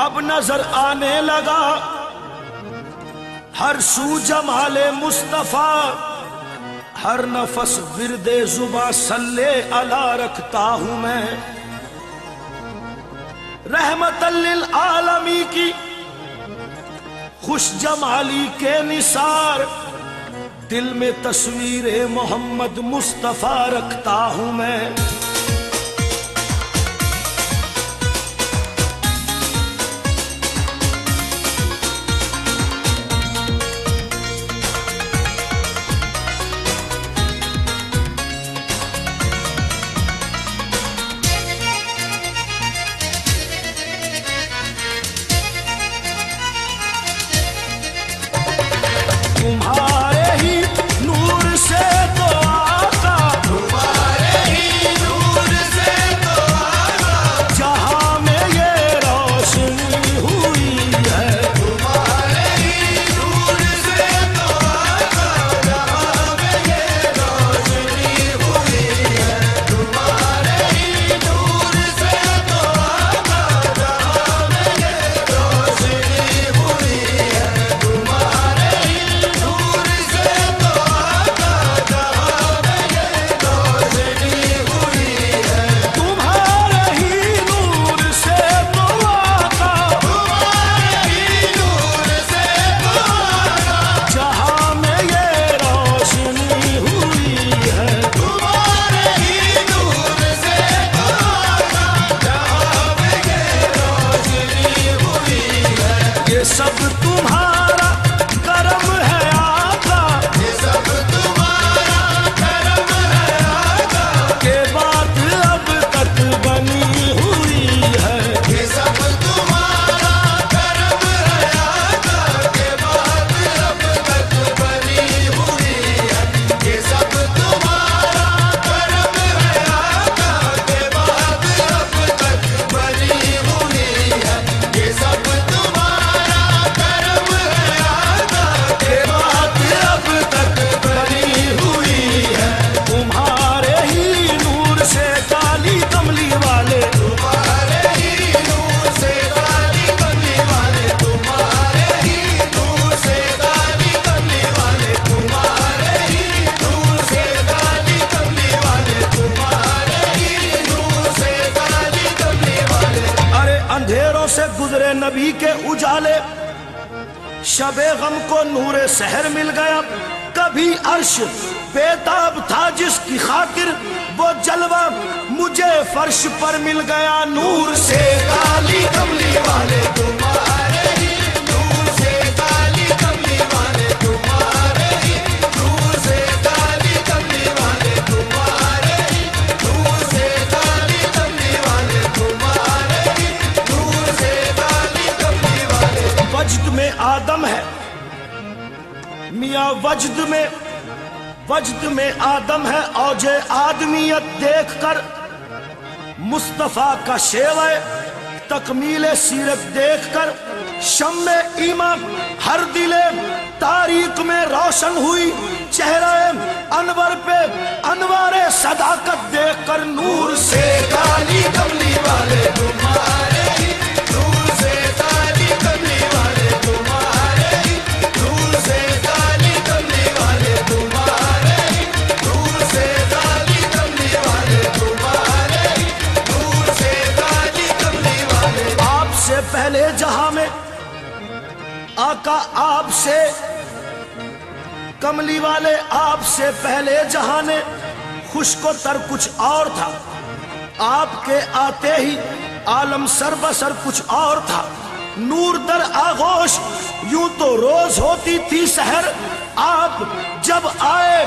अब नजर आने लगा हर सू जमाले मुस्तफा, हर नफस विरदे जुबा सल्ले अला रखता हूं मैं। रहमतल लिल आलमी की खुश जमाली के निसार, दिल में तस्वीर मोहम्मद मुस्तफा रखता हूं मैं। तुम्हारे ही नूर से तो आका, तुम्हारे ही नूर से तो आका, जहां में ये रोशनी हुई है। तुम्हारे ही नूर से तो आका, जहां में ये रोशनी हुई है। तुम्हारे ही नूर से तो आका, जहां में ये रोशनी हुई है। तुम्हारे सब तुम्हारा करम है आका, ये सब तुम्हारा करम है आका, के बात अब तक बनी हुई है। ये सब तुम्हारा करम है आका, के बात अब तक बनी हुई है। ये सब तुम्हारा करम है आका, के बात अब तक बनी हुई है। ये सब अंधेरों से गुजरे नबी के उजाले, शबे गम को नूरे सहर मिल गया। कभी अर्श बेताब था जिसकी खातिर, वो जलवा मुझे फर्श पर मिल गया। नूर से काली कमली वाले तुम्हारे ही, नूर से काली कमली वाले तुम्हारे ही, नूर से काली कमली वाले तुम्हारे ही, नूर से काली कमली वाले तुम्हारे ही, नूर से काली कमली वाले। वजद में आदम है मियाँ, वजद में आदम है। औजे आदमियत देखकर मुस्तफा का शेवा, तकमीले सीरत देखकर शम्मे ईमान हर दिले तारीख में रोशन हुई। चेहरा अनवर पे अनवारे सदाकत देखकर, नूर से काली कमली वाले तुम्हारे ही, नूर से काली कमली वाले तुम्हारे ही, नूर से काली कमली वाले तुम्हारे ही, नूर से काली कमली वाले तुम्हारे ही, नूर से काली कमली वाले। आपसे पहले जहां में आका, आपसे कमली वाले, आपसे पहले जहां ने खुशको तर कुछ और था। आपके आते ही आलम सरबसर कुछ और था। नूर दर आगोश यूं तो रोज होती थी सहर, आप जब आए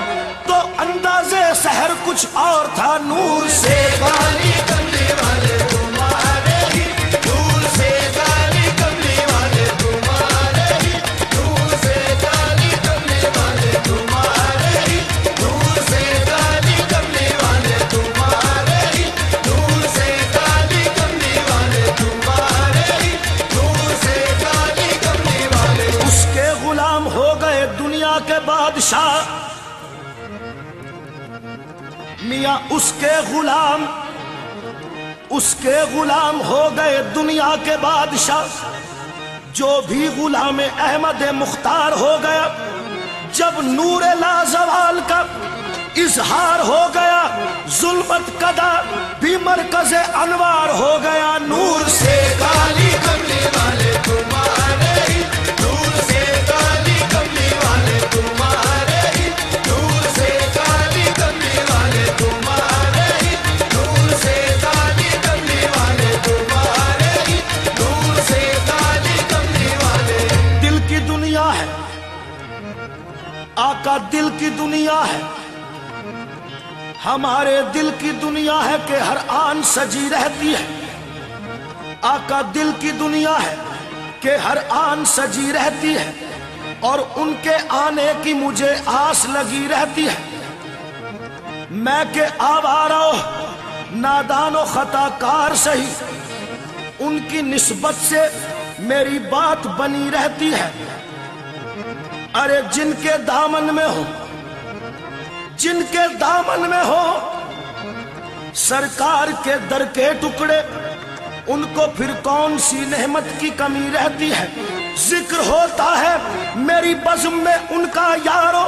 तो अंदाजे सहर कुछ और था। नूर से काली कमली वाले तुम्हारे ही, नूर से काली कमली वाले तुम्हारे ही, नूर से काली कमली वाले तुम्हारे ही, नूर से काली कमली वाले तुम्हारे ही, नूर से काली कमली वाले तुम्हारे ही, नूर से काली कमली वाले। उसके गुलाम हो गए दुनिया के बादशाह मियाँ, उसके गुलाम उसके गुलाम हो गए दुनिया के बादशाह। जो भी गुलाम अहमद मुख्तार हो गया, जब नूर लाजवाल का इजहार हो गया, जुल्मत कदा भी मरकज अनवार हो गया। नूर से काली कमली वाले तुम्हारे ही, नूर से काली कमली वाले तुम्हारे ही, नूर से काली कमली वाले तुम्हारे ही, नूर से काली कमली वाले तुम्हारे ही, नूर से काली कमली वाले। दिल की दुनिया है आका, दिल की दुनिया है, हमारे दिल की दुनिया है कि हर आन सजी रहती है। आका दिल की दुनिया है कि हर आन सजी रहती है, और उनके आने की मुझे आस लगी रहती है। मैं के आवारा नादानो खताकार सही, उनकी निस्बत से मेरी बात बनी रहती है। अरे जिनके दामन में हो, जिनके दामन में हो सरकार के दर के टुकड़े, उनको फिर कौन सी नेमत की कमी रहती है। जिक्र होता है मेरी बज़्म में उनका यारो,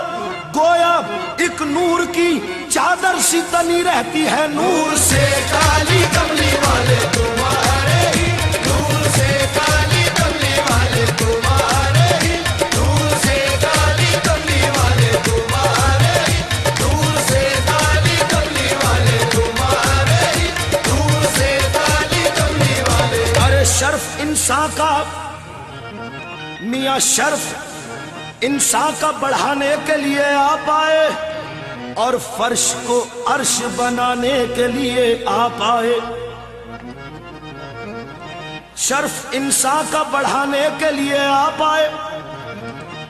गोया एक नूर की चादर सी तनी रहती है। नूर से काली कमली वाले तुम्हारे ही, नूर से काली कमली वाले तुम्हारे ही, नूर से काली कमली वाले तुम्हारे ही, नूर से काली कमली वाले तुम्हारे ही, नूर से काली कमली वाले। अरे शर्फ इंसान का, मियां शर्फ इंसान का बढ़ाने के लिए आप आए, और फर्श को अर्श बनाने के लिए आप आए। शर्फ इंसान का बढ़ाने के लिए आप आए,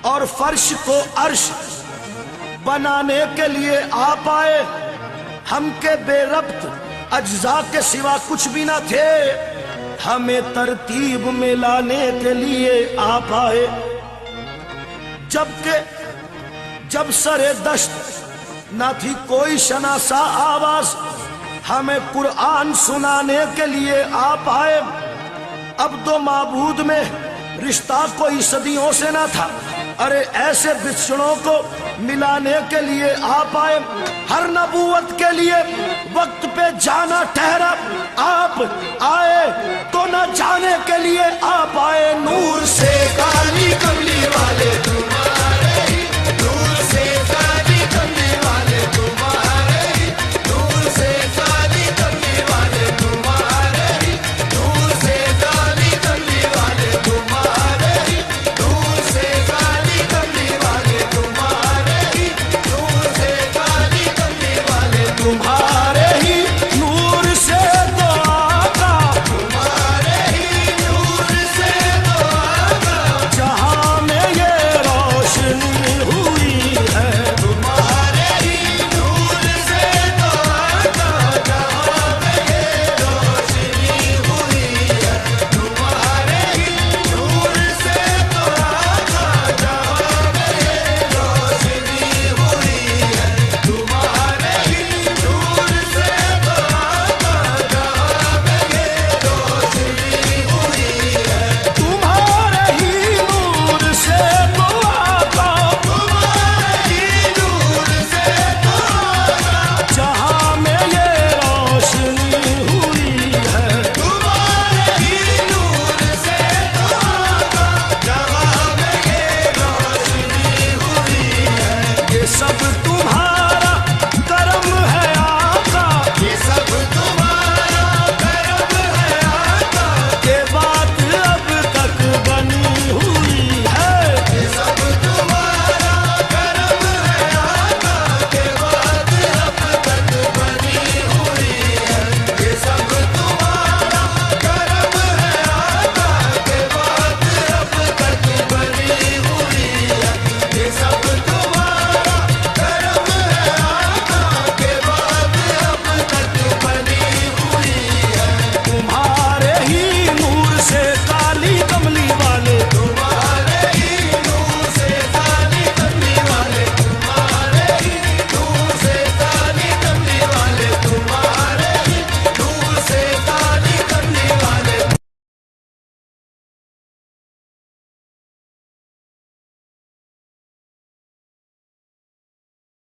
और फर्श को अर्श बनाने के लिए आप आए। हम के बेरब्त अज्जा के सिवा कुछ भी ना थे, हमें तरतीब में लाने के लिए आप आए। जबकि जब सरे दश्त ना थी कोई शनासा आवाज, हमें कुरान सुनाने के लिए आप आए। अब तो माबूद में रिश्ता कोई सदियों से ना था, अरे ऐसे बिछड़ों को मिलाने के लिए आप आए। हर नबूवत के लिए वक्त पे जाना ठहरा, आप आए तो न जाने के लिए आप आए। नूर से काली कमली वाले